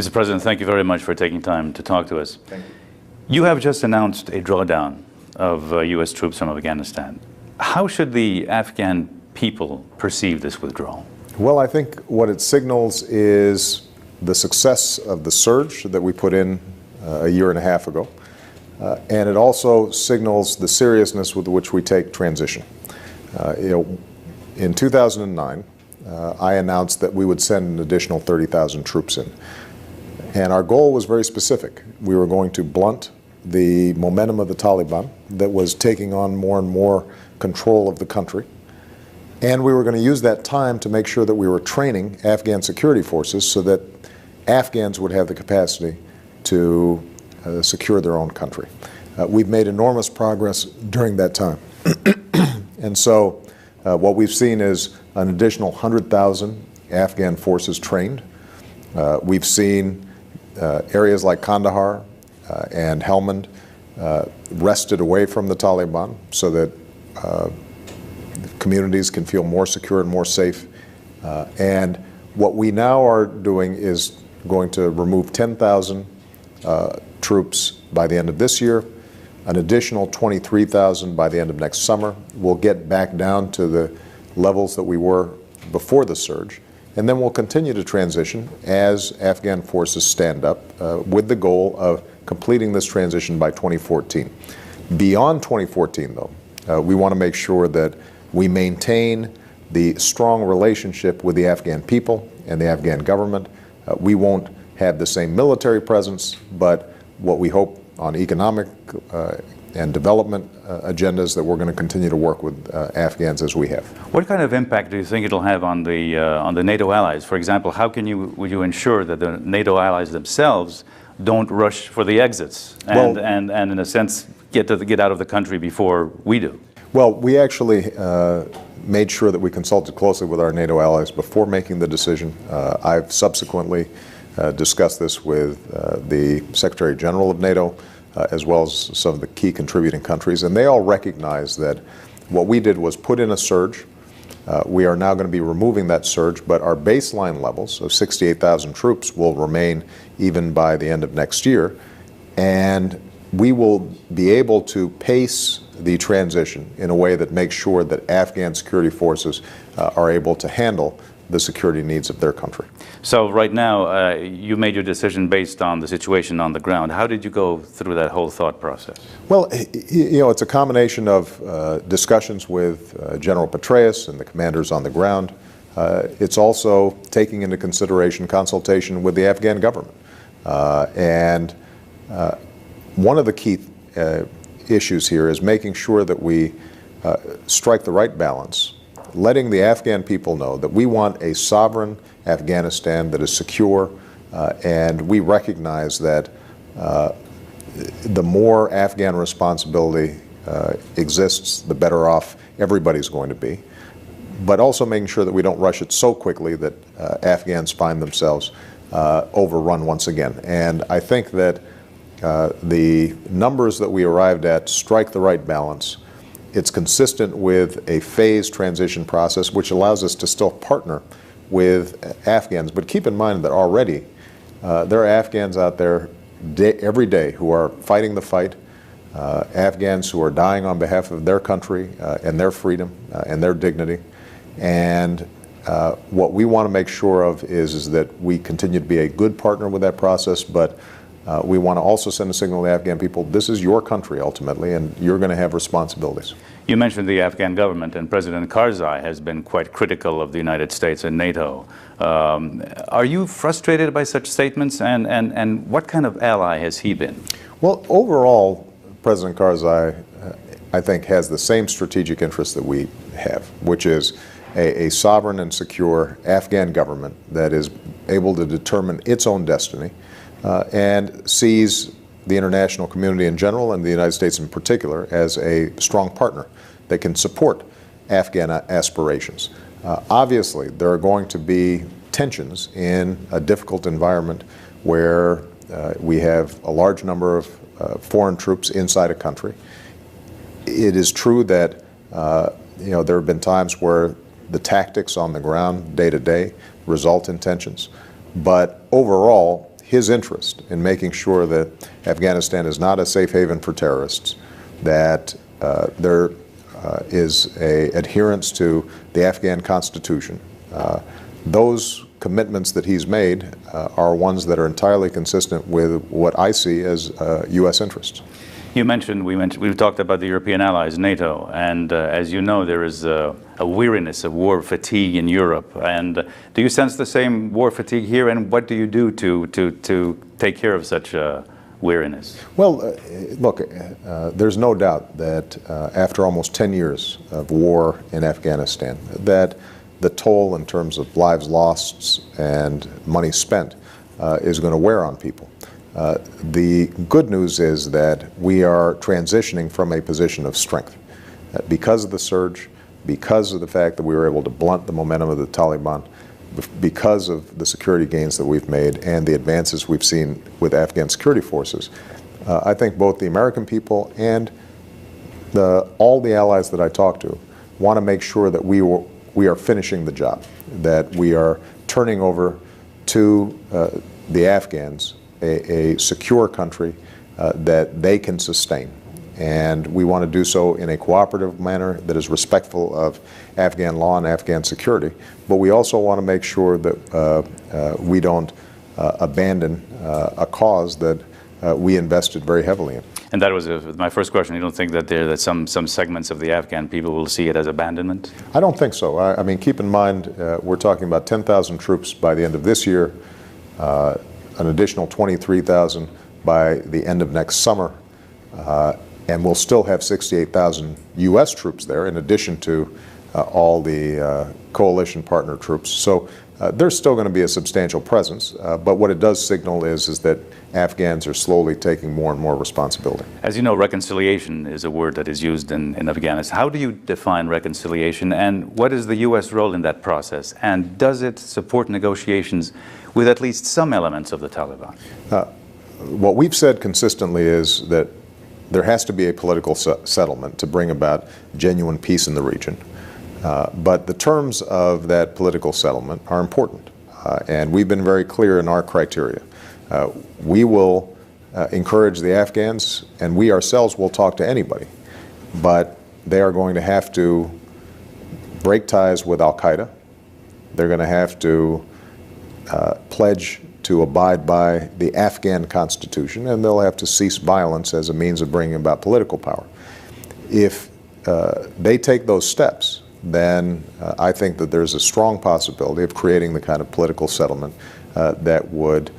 Mr. President, thank you very much for taking time to talk to us. Thank you. You have just announced a drawdown of U.S. troops from Afghanistan. How should the Afghan people perceive this withdrawal? Well, I think what it signals is the success of the surge that we put in a year and a half ago. And it also signals the seriousness with which we take transition. In 2009, I announced that we would send an additional 30,000 troops in. And our goal was very specific. We were going to blunt the momentum of the Taliban that was taking on more and more control of the country. And we were going to use that time to make sure that we were training Afghan security forces so that Afghans would have the capacity to secure their own country. We've made enormous progress during that time. And so what we've seen is an additional 100,000 Afghan forces trained. We've seen areas like Kandahar and Helmand wrested away from the Taliban so that communities can feel more secure and more safe. And what we now are doing is going to remove 10,000 troops by the end of this year, an additional 23,000 by the end of next summer. We'll get back down to the levels that we were before the surge. And then we'll continue to transition as Afghan forces stand up with the goal of completing this transition by 2014. Beyond 2014, though, we want to make sure that we maintain the strong relationship with the Afghan people and the Afghan government. We won't have the same military presence, but what we hope on economic and development agendas that we're going to continue to work with Afghans as we have. What kind of impact do you think it'll have on the NATO allies? For example, how would you ensure that the NATO allies themselves don't rush for the exits and in a sense get out of the country before we do? Well, we actually made sure that we consulted closely with our NATO allies before making the decision. I've subsequently discussed this with the Secretary General of NATO, as well as some of the key contributing countries, and they all recognize that what we did was put in a surge. We are now going to be removing that surge, but our baseline levels of 68,000 troops will remain even by the end of next year, and we will be able to pace the transition in a way that makes sure that Afghan security forces are able to handle the security needs of their country. So right now, you made your decision based on the situation on the ground. How did you go through that whole thought process? Well, it's a combination of discussions with General Petraeus and the commanders on the ground. It's also taking into consideration consultation with the Afghan government. And one of the key issues here is making sure that we strike the right balance, letting the Afghan people know that we want a sovereign Afghanistan that is secure, and we recognize that the more Afghan responsibility exists, the better off everybody's going to be. But also making sure that we don't rush it so quickly that Afghans find themselves overrun once again. And I think that the numbers that we arrived at strike the right balance. It's consistent with a phased transition process, which allows us to still partner with Afghans. But keep in mind that already there are Afghans out there every day who are fighting the fight, Afghans who are dying on behalf of their country and their freedom and their dignity. And what we want to make sure of is that we continue to be a good partner with that process, but we want to also send a signal to the Afghan people, this is your country ultimately, and you're going to have responsibilities. You mentioned the Afghan government, and President Karzai has been quite critical of the United States and NATO. Are you frustrated by such statements, and what kind of ally has he been? Well, overall, President Karzai, I think, has the same strategic interest that we have, which is a sovereign and secure Afghan government that is able to determine its own destiny, and sees the international community in general and the United States in particular as a strong partner that can support Afghan aspirations. Obviously, there are going to be tensions in a difficult environment where we have a large number of foreign troops inside a country. It is true that there have been times where the tactics on the ground day to day result in tensions, but overall, his interest in making sure that Afghanistan is not a safe haven for terrorists, that there is a adherence to the Afghan Constitution. Those commitments that he's made are ones that are entirely consistent with what I see as U.S. interests. We've talked about the European allies, NATO, and as you know, there is a weariness of war fatigue in Europe. And do you sense the same war fatigue here? And what do you do to take care of such weariness? Well, look, there's no doubt that after almost 10 years of war in Afghanistan, that the toll in terms of lives lost and money spent is going to wear on people. The good news is that we are transitioning from a position of strength. Because of the surge, because of the fact that we were able to blunt the momentum of the Taliban, because of the security gains that we've made and the advances we've seen with Afghan security forces, I think both the American people and all the allies that I talk to want to make sure that we are finishing the job, that we are turning over to the Afghans a secure country that they can sustain. And we want to do so in a cooperative manner that is respectful of Afghan law and Afghan security. But we also want to make sure that we don't abandon a cause that we invested very heavily in. And that was my first question. You don't think that some segments of the Afghan people will see it as abandonment? I don't think so. I mean, keep in mind, we're talking about 10,000 troops by the end of this year, an additional 23,000 by the end of next summer, and we'll still have 68,000 U.S. troops there in addition to all the coalition partner troops. So there's still going to be a substantial presence, but what it does signal is that Afghans are slowly taking more and more responsibility. As you know, reconciliation is a word that is used in Afghanistan. How do you define reconciliation, and what is the U.S. role in that process? And does it support negotiations with at least some elements of the Taliban? What we've said consistently is that there has to be a political settlement to bring about genuine peace in the region. But the terms of that political settlement are important, and we've been very clear in our criteria. We will encourage the Afghans, and we ourselves will talk to anybody, but they are going to have to break ties with al-Qaeda. They're going to have to pledge to abide by the Afghan Constitution, and they'll have to cease violence as a means of bringing about political power. If they take those steps, then I think that there's a strong possibility of creating the kind of political settlement that would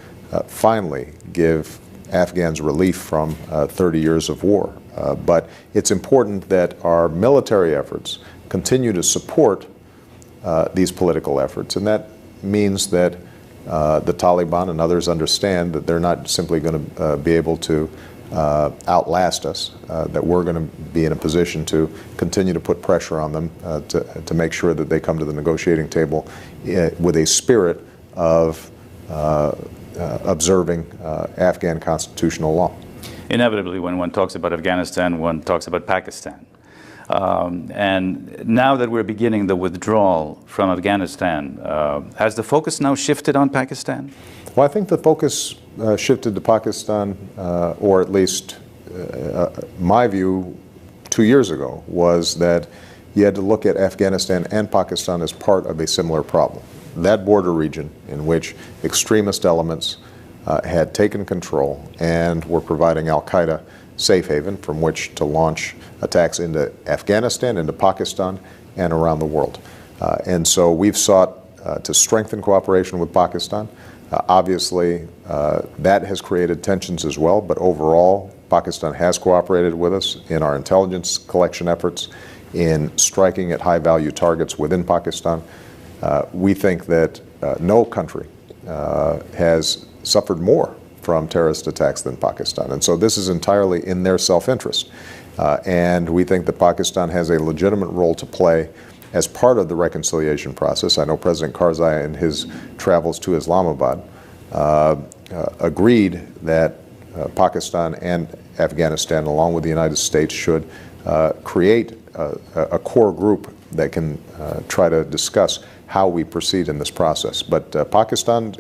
finally give Afghans relief from 30 years of war. But it's important that our military efforts continue to support these political efforts, and that means that the Taliban and others understand that they're not simply going to be able to outlast us, that we're going to be in a position to continue to put pressure on them to make sure that they come to the negotiating table with a spirit of observing Afghan constitutional law. Inevitably, when one talks about Afghanistan, one talks about Pakistan. And now that we're beginning the withdrawal from Afghanistan, has the focus now shifted on Pakistan? Well, I think the focus shifted to Pakistan, or at least my view 2 years ago was that you had to look at Afghanistan and Pakistan as part of a similar problem. That border region in which extremist elements had taken control and were providing al-Qaeda safe haven from which to launch attacks into Afghanistan, into Pakistan, and around the world. And so we've sought to strengthen cooperation with Pakistan. Obviously, that has created tensions as well, but overall, Pakistan has cooperated with us in our intelligence collection efforts, in striking at high-value targets within Pakistan. We think that no country has suffered more from terrorist attacks than Pakistan. And so this is entirely in their self-interest. And we think that Pakistan has a legitimate role to play as part of the reconciliation process. I know President Karzai, in his travels to Islamabad, agreed that Pakistan and Afghanistan, along with the United States, should create a core group that can try to discuss how we proceed in this process. But Pakistan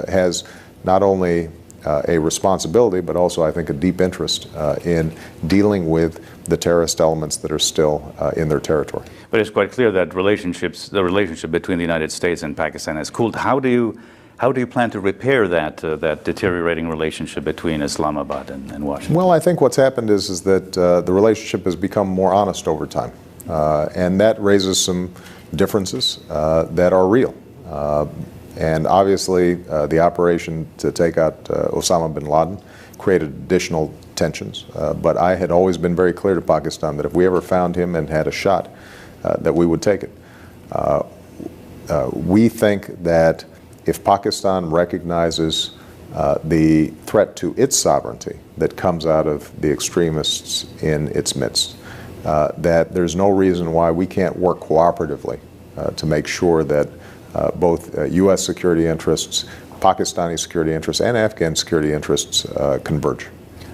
has not only a responsibility, but also, I think, a deep interest in dealing with the terrorist elements that are still in their territory. But it's quite clear that the relationship between the United States and Pakistan has cooled. How do you plan to repair that deteriorating relationship between Islamabad and Washington? Well, I think what's happened is that the relationship has become more honest over time, and that raises some differences that are real. And obviously, the operation to take out Osama bin Laden created additional tensions. But I had always been very clear to Pakistan that if we ever found him and had a shot, that we would take it. We think that if Pakistan recognizes the threat to its sovereignty that comes out of the extremists in its midst, that there's no reason why we can't work cooperatively to make sure that both U.S. security interests, Pakistani security interests, and Afghan security interests converge.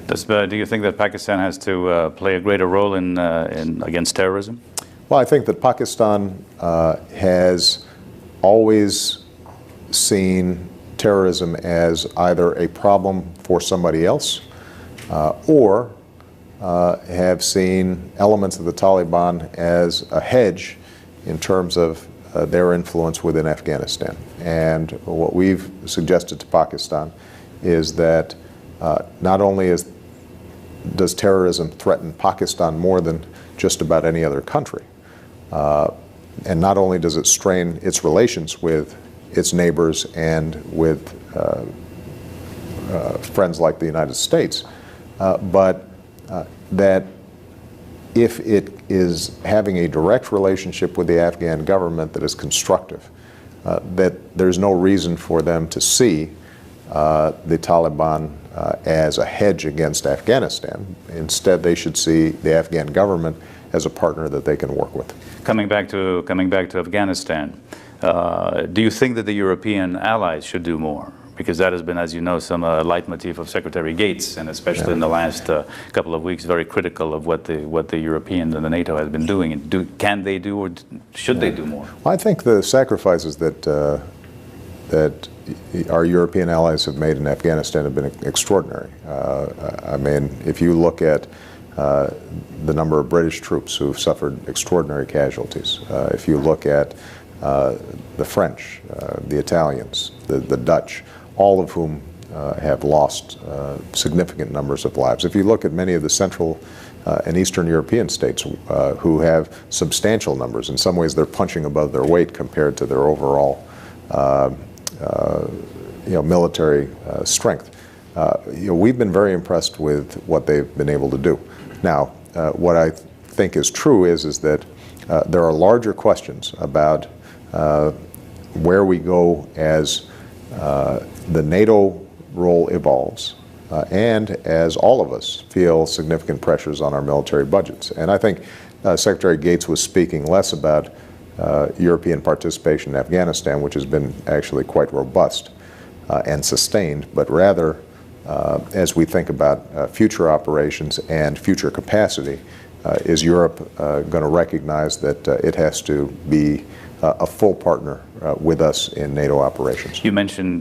Do you think that Pakistan has to play a greater role in against terrorism? Well, I think that Pakistan has always seen terrorism as either a problem for somebody else or have seen elements of the Taliban as a hedge in terms of their influence within Afghanistan. And what we've suggested to Pakistan is that not only does terrorism threaten Pakistan more than just about any other country, and not only does it strain its relations with its neighbors and with friends like the United States, but that if it is having a direct relationship with the Afghan government that is constructive, that there's no reason for them to see the Taliban as a hedge against Afghanistan. Instead, they should see the Afghan government as a partner that they can work with. Coming back to Afghanistan, do you think that the European allies should do more? Because that has been, as you know, some leitmotif of Secretary Gates, and especially in the last couple of weeks, very critical of what the Europeans and the NATO has been doing. And can they do, or should they do more? Well, I think the sacrifices that our European allies have made in Afghanistan have been extraordinary. I mean, if you look at the number of British troops who've suffered extraordinary casualties, if you look at the French, the Italians, the Dutch, all of whom have lost significant numbers of lives. If you look at many of the Central and Eastern European states who have substantial numbers, in some ways they're punching above their weight compared to their overall military strength. We've been very impressed with what they've been able to do. Now, what I think is true is that there are larger questions about where we go as the NATO role evolves and as all of us feel significant pressures on our military budgets. And I think Secretary Gates was speaking less about European participation in Afghanistan, which has been actually quite robust and sustained, but rather as we think about future operations and future capacity, is Europe going to recognize that it has to be a full partner with us in NATO operations? You mentioned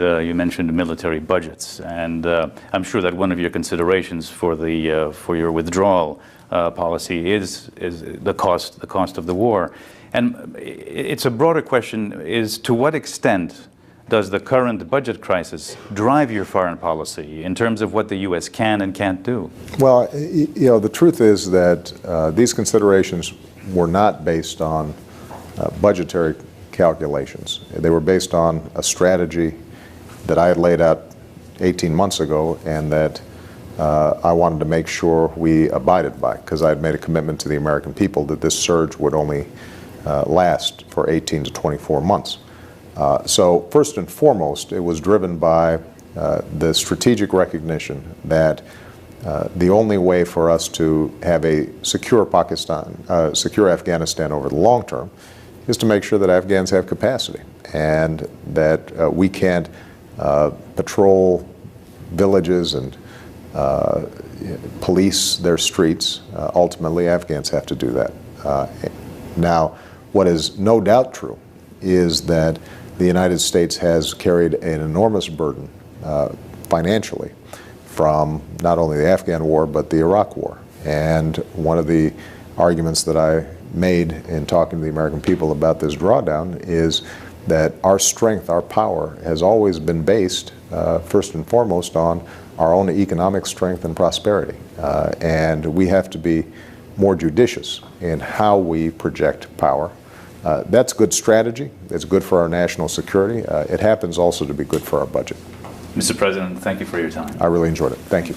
military budgets, and I'm sure that one of your considerations for your withdrawal policy is the cost of the war. And it's a broader question: is to what extent does the current budget crisis drive your foreign policy in terms of what the U.S. can and can't do? Well, the truth is that these considerations were not based on budgetary calculations. They were based on a strategy that I had laid out 18 months ago and that I wanted to make sure we abided by, because I had made a commitment to the American people that this surge would only last for 18 to 24 months. So first and foremost, it was driven by the strategic recognition that the only way for us to have a secure Afghanistan over the long term is to make sure that Afghans have capacity and that we can't patrol villages and police their streets. Ultimately, Afghans have to do that. Now, what is no doubt true is that the United States has carried an enormous burden financially from not only the Afghan war but the Iraq war. And one of the arguments that I made in talking to the American people about this drawdown is that our strength, our power, has always been based first and foremost on our own economic strength and prosperity. And we have to be more judicious in how we project power. That's good strategy. It's good for our national security. It happens also to be good for our budget. Mr. President, thank you for your time. I really enjoyed it. Thank you.